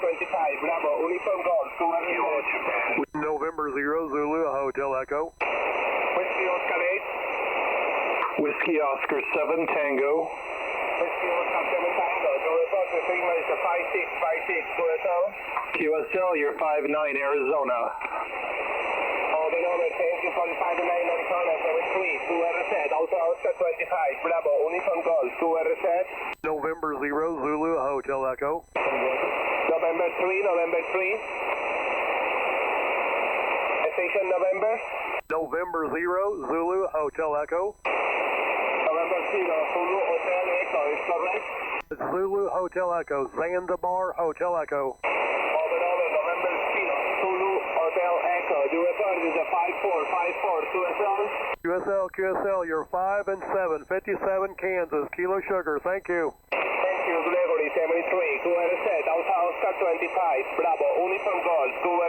25, Bravo, Uniform Golf, November 0 Zulu Hotel Echo. Whiskey Oscar 8. Whiskey Oscar 7 Tango. Whiskey Oscar 7 Tango. Do report to signal is a 5656 QSL. QSL, you're 59 Arizona. Hold on over, thank you for the 59 Arizona 73. QRZ, Alpha Oscar 25, Bravo, Uniform Golf, QRZ. November 0 Zulu Hotel Echo. November 3, November 3. Station November. November 0 Zulu Hotel Echo. November 0 Zulu Hotel Echo, is correct? Zulu Hotel Echo, Zanzibar Hotel Echo. Over, November 0 Zulu Hotel Echo. Do report is a 5454 QSL. QSL, you're 5 and 7, 57 Kansas, Kilo Sugar, thank you. Thank you, Gregory 73, QRZ, Alpha Oscar 25, Bravo, Uniform Golf, QRZ.